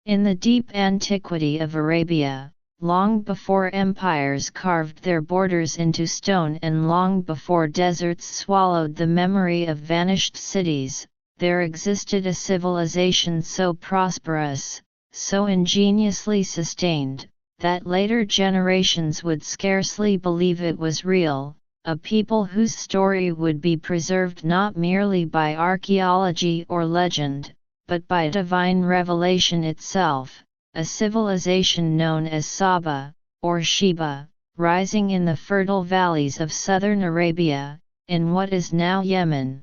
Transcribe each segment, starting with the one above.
In the deep antiquity of Arabia, long before empires carved their borders into stone and long before deserts swallowed the memory of vanished cities, there existed a civilization so prosperous, so ingeniously sustained, that later generations would scarcely believe it was real, a people whose story would be preserved not merely by archaeology or legend, but by divine revelation itself, a civilization known as Saba, or Sheba, rising in the fertile valleys of southern Arabia, in what is now Yemen.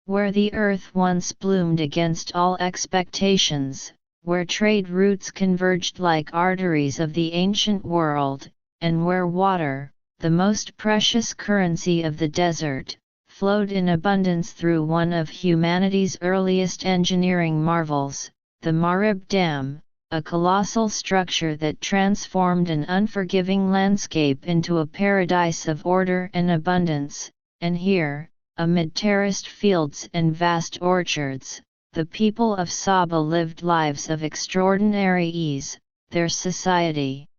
Where the earth once bloomed against all expectations, where trade routes converged like arteries of the ancient world, and where water, the most precious currency of the desert, flowed in abundance through one of humanity's earliest engineering marvels, the Marib Dam, a colossal structure that transformed an unforgiving landscape into a paradise of order and abundance, and here, amid terraced fields and vast orchards, the people of Saba lived lives of extraordinary ease, their society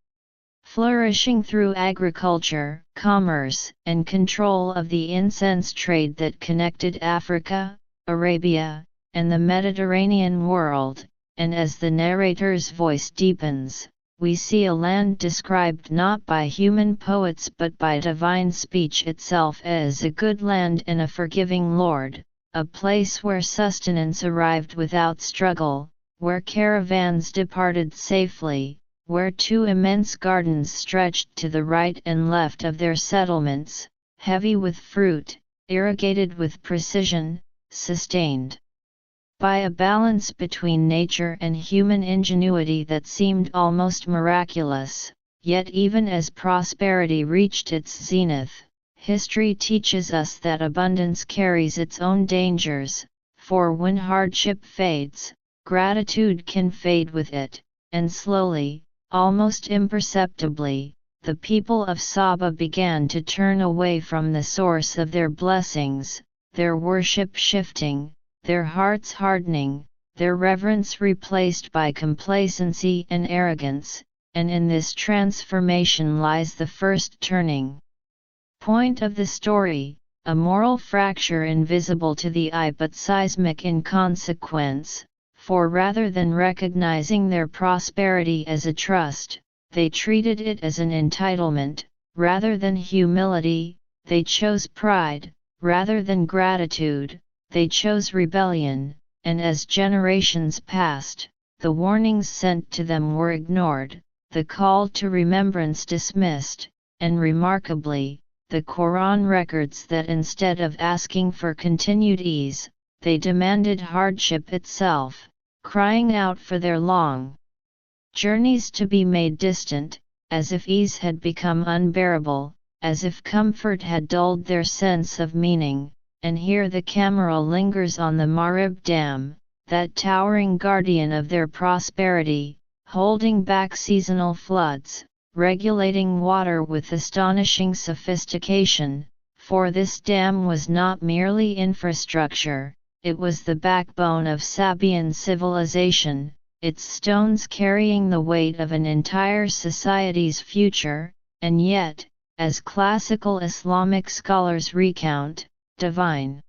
flourishing through agriculture, commerce, and control of the incense trade that connected Africa, Arabia, and the Mediterranean world, and as the narrator's voice deepens, we see a land described not by human poets but by divine speech itself as a good land and a forgiving Lord, a place where sustenance arrived without struggle, where caravans departed safely, where two immense gardens stretched to the right and left of their settlements, heavy with fruit, irrigated with precision, sustained by a balance between nature and human ingenuity that seemed almost miraculous. Yet even as prosperity reached its zenith, history teaches us that abundance carries its own dangers, for when hardship fades, gratitude can fade with it, and slowly, almost imperceptibly, the people of Saba began to turn away from the source of their blessings, their worship shifting, their hearts hardening, their reverence replaced by complacency and arrogance, and in this transformation lies the first turning point of the story, a moral fracture invisible to the eye but seismic in consequence. For rather than recognizing their prosperity as a trust, they treated it as an entitlement; rather than humility, they chose pride; rather than gratitude, they chose rebellion, and as generations passed, the warnings sent to them were ignored, the call to remembrance dismissed, and remarkably, the Qur'an records that instead of asking for continued ease, they demanded hardship itself, crying out for their long journeys to be made distant, as if ease had become unbearable, as if comfort had dulled their sense of meaning. And here the camera lingers on the Marib Dam, that towering guardian of their prosperity, holding back seasonal floods, regulating water with astonishing sophistication, for this dam was not merely infrastructure, it was the backbone of Sabaean civilization, its stones carrying the weight of an entire society's future, and yet, as classical Islamic scholars recount, divine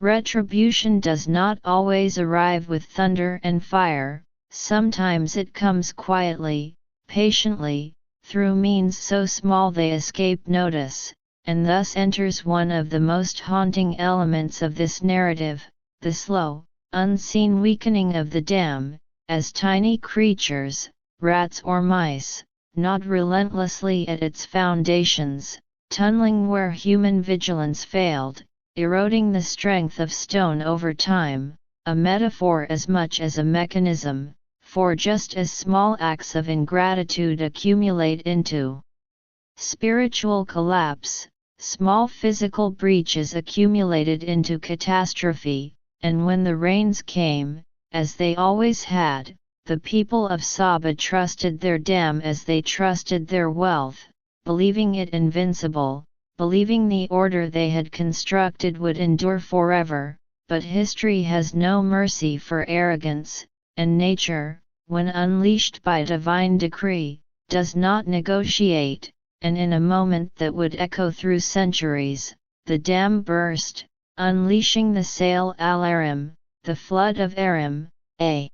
retribution does not always arrive with thunder and fire, sometimes it comes quietly, patiently, through means so small they escape notice, and thus enters one of the most haunting elements of this narrative, the slow, unseen weakening of the dam, as tiny creatures, rats or mice, gnawed relentlessly at its foundations, tunneling where human vigilance failed, eroding the strength of stone over time, a metaphor as much as a mechanism, for just as small acts of ingratitude accumulate into spiritual collapse, small physical breaches accumulated into catastrophe, and when the rains came, as they always had, the people of Saba trusted their dam as they trusted their wealth, believing it invincible, believing the order they had constructed would endure forever. But history has no mercy for arrogance, and nature, when unleashed by divine decree, does not negotiate, and in a moment that would echo through centuries, the dam burst, unleashing the Sail al-Arim, the flood of Arim, a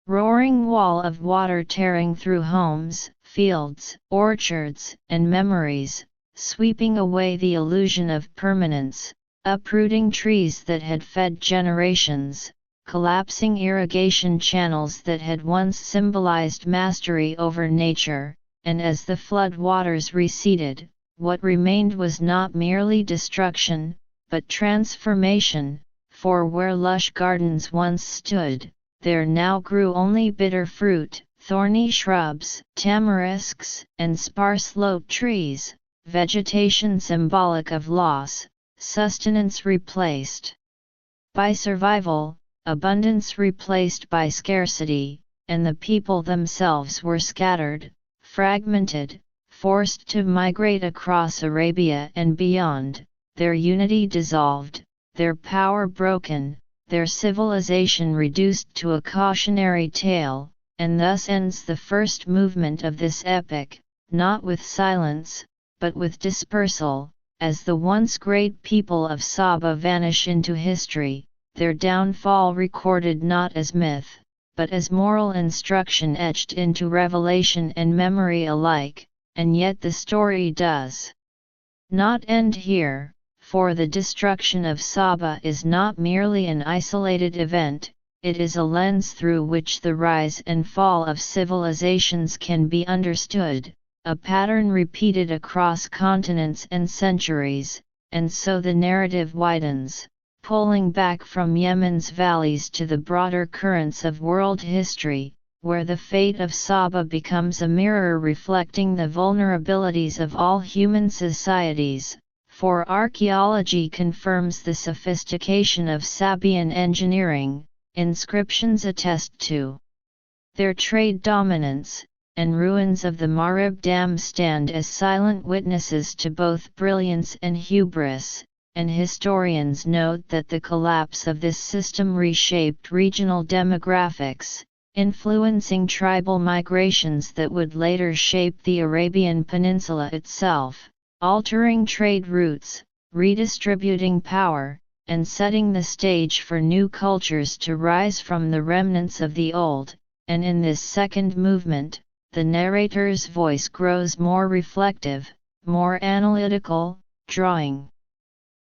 roaring wall of water tearing through homes, fields, orchards, and memories, sweeping away the illusion of permanence, uprooting trees that had fed generations, collapsing irrigation channels that had once symbolized mastery over nature, and as the flood waters receded, what remained was not merely destruction, but transformation, for where lush gardens once stood, there now grew only bitter fruit, thorny shrubs, tamarisks, and sparse-lobed trees, vegetation symbolic of loss, sustenance replaced by survival, abundance replaced by scarcity, and the people themselves were scattered, fragmented, forced to migrate across Arabia and beyond, their unity dissolved, their power broken, their civilization reduced to a cautionary tale, and thus ends the first movement of this epic, not with silence, but with dispersal, as the once great people of Saba vanish into history, their downfall recorded not as myth, but as moral instruction etched into revelation and memory alike, and yet the story does not end here. For the destruction of Saba is not merely an isolated event, it is a lens through which the rise and fall of civilizations can be understood, a pattern repeated across continents and centuries, and so the narrative widens, pulling back from Yemen's valleys to the broader currents of world history, where the fate of Saba becomes a mirror reflecting the vulnerabilities of all human societies. For archaeology confirms the sophistication of Sabaean engineering, inscriptions attest to their trade dominance, and ruins of the Marib Dam stand as silent witnesses to both brilliance and hubris, and historians note that the collapse of this system reshaped regional demographics, influencing tribal migrations that would later shape the Arabian Peninsula itself, altering trade routes, redistributing power, and setting the stage for new cultures to rise from the remnants of the old. And in this second movement, the narrator's voice grows more reflective, more analytical, drawing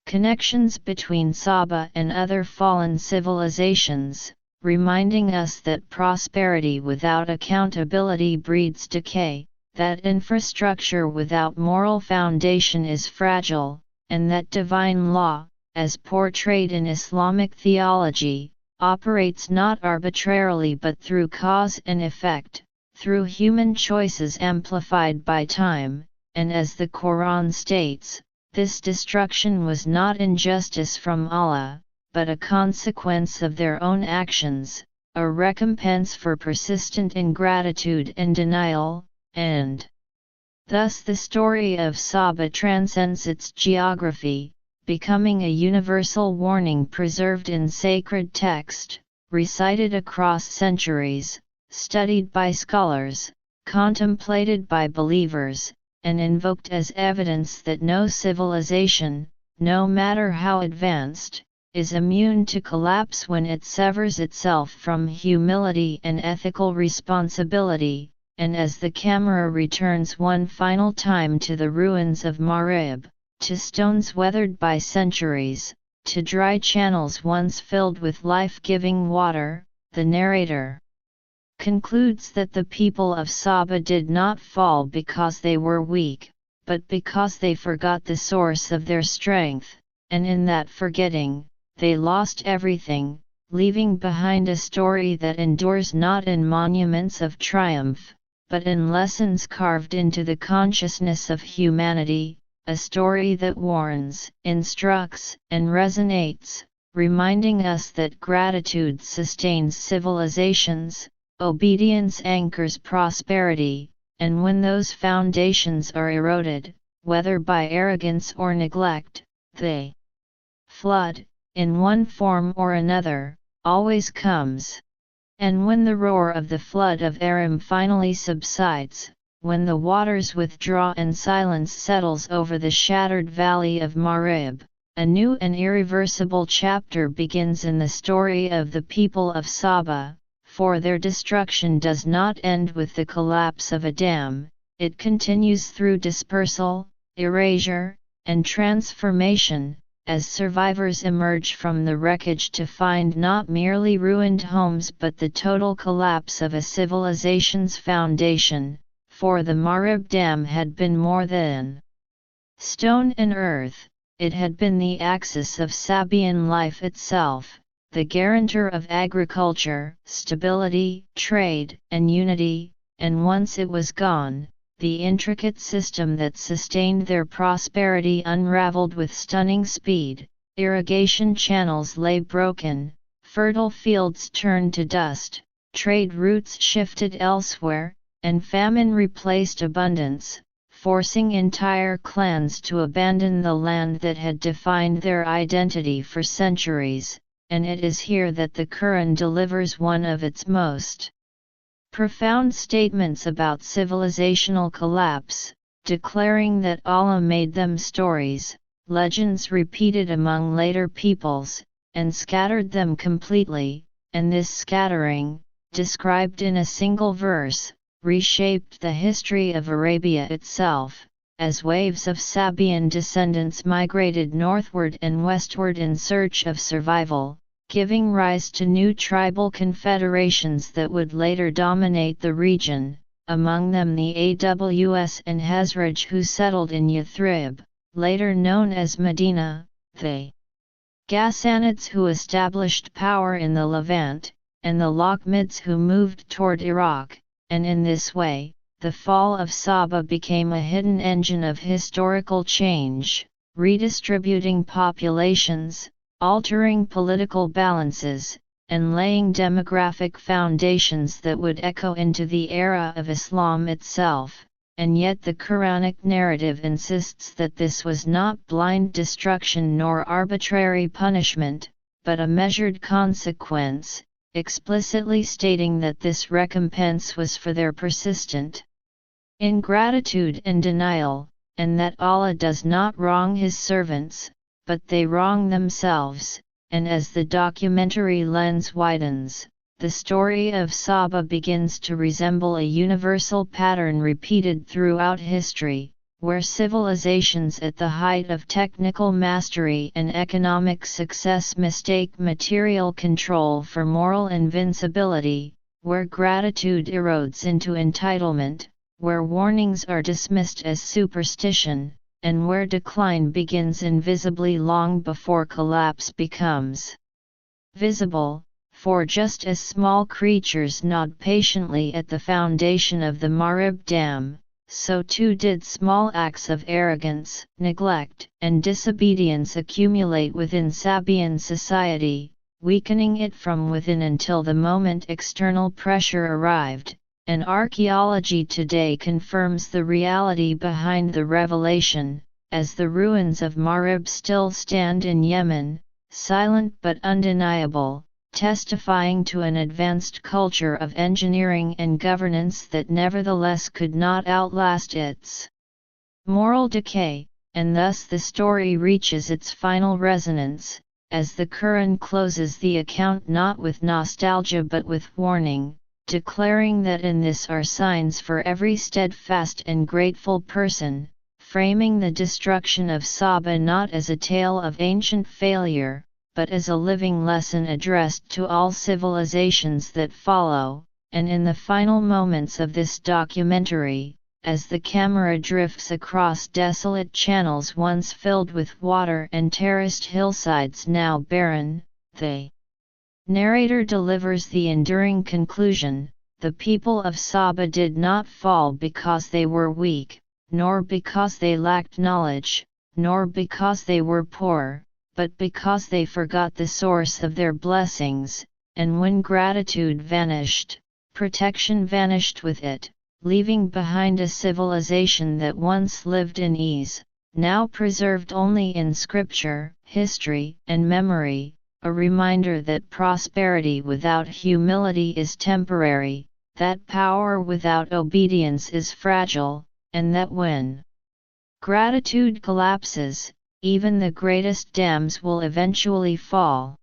connections between Saba and other fallen civilizations, reminding us that prosperity without accountability breeds decay, that infrastructure without moral foundation is fragile, and that divine law, as portrayed in Islamic theology, operates not arbitrarily but through cause and effect, through human choices amplified by time, and as the Qur'an states, this destruction was not injustice from Allah, but a consequence of their own actions, a recompense for persistent ingratitude and denial, and thus the story of Saba transcends its geography, becoming a universal warning preserved in sacred text, recited across centuries, studied by scholars, contemplated by believers, and invoked as evidence that no civilization, no matter how advanced, is immune to collapse when it severs itself from humility and ethical responsibility. And as the camera returns one final time to the ruins of Marib, to stones weathered by centuries, to dry channels once filled with life-giving water, the narrator concludes that the people of Saba did not fall because they were weak, but because they forgot the source of their strength, and in that forgetting, they lost everything, leaving behind a story that endures not in monuments of triumph, but in lessons carved into the consciousness of humanity, a story that warns, instructs, and resonates, reminding us that gratitude sustains civilizations, obedience anchors prosperity, and when those foundations are eroded, whether by arrogance or neglect, the flood, in one form or another, always comes. And when the roar of the flood of Aram finally subsides, when the waters withdraw and silence settles over the shattered valley of Marib, a new and irreversible chapter begins in the story of the people of Saba, for their destruction does not end with the collapse of a dam, it continues through dispersal, erasure, and transformation, as survivors emerge from the wreckage to find not merely ruined homes but the total collapse of a civilization's foundation, for the Marib Dam had been more than stone and earth, it had been the axis of Sabaean life itself, the guarantor of agriculture, stability, trade, and unity, and once it was gone, the intricate system that sustained their prosperity unraveled with stunning speed, irrigation channels lay broken, fertile fields turned to dust, trade routes shifted elsewhere, and famine replaced abundance, forcing entire clans to abandon the land that had defined their identity for centuries, and it is here that the Qur'an delivers one of its most profound statements about civilizational collapse, declaring that Allah made them stories, legends repeated among later peoples, and scattered them completely, and this scattering, described in a single verse, reshaped the history of Arabia itself, as waves of Sabaean descendants migrated northward and westward in search of survival, giving rise to new tribal confederations that would later dominate the region, among them the Aws and Hazraj who settled in Yathrib, later known as Medina, the Ghassanids who established power in the Levant, and the Lakhmids who moved toward Iraq, and in this way, the fall of Saba became a hidden engine of historical change, redistributing populations, altering political balances, and laying demographic foundations that would echo into the era of Islam itself, and yet the Quranic narrative insists that this was not blind destruction nor arbitrary punishment, but a measured consequence, explicitly stating that this recompense was for their persistent ingratitude and denial, and that Allah does not wrong His servants, but they wrong themselves, and as the documentary lens widens, the story of Saba begins to resemble a universal pattern repeated throughout history, where civilizations at the height of technical mastery and economic success mistake material control for moral invincibility, where gratitude erodes into entitlement, where warnings are dismissed as superstition, and where decline begins invisibly long before collapse becomes visible, for just as small creatures gnawed patiently at the foundation of the Marib Dam, so too did small acts of arrogance, neglect, and disobedience accumulate within Sabaean society, weakening it from within until the moment external pressure arrived. And archaeology today confirms the reality behind the revelation, as the ruins of Marib still stand in Yemen, silent but undeniable, testifying to an advanced culture of engineering and governance that nevertheless could not outlast its moral decay, and thus the story reaches its final resonance, as the Qur'an closes the account not with nostalgia but with warning, declaring that in this are signs for every steadfast and grateful person, framing the destruction of Saba not as a tale of ancient failure, but as a living lesson addressed to all civilizations that follow, and in the final moments of this documentary, as the camera drifts across desolate channels once filled with water and terraced hillsides now barren, the narrator delivers the enduring conclusion: the people of Saba did not fall because they were weak, nor because they lacked knowledge, nor because they were poor, but because they forgot the source of their blessings, and when gratitude vanished, protection vanished with it, leaving behind a civilization that once lived in ease, now preserved only in scripture, history, and memory. a reminder that prosperity without humility is temporary, that power without obedience is fragile, and that when gratitude collapses, even the greatest dams will eventually fall.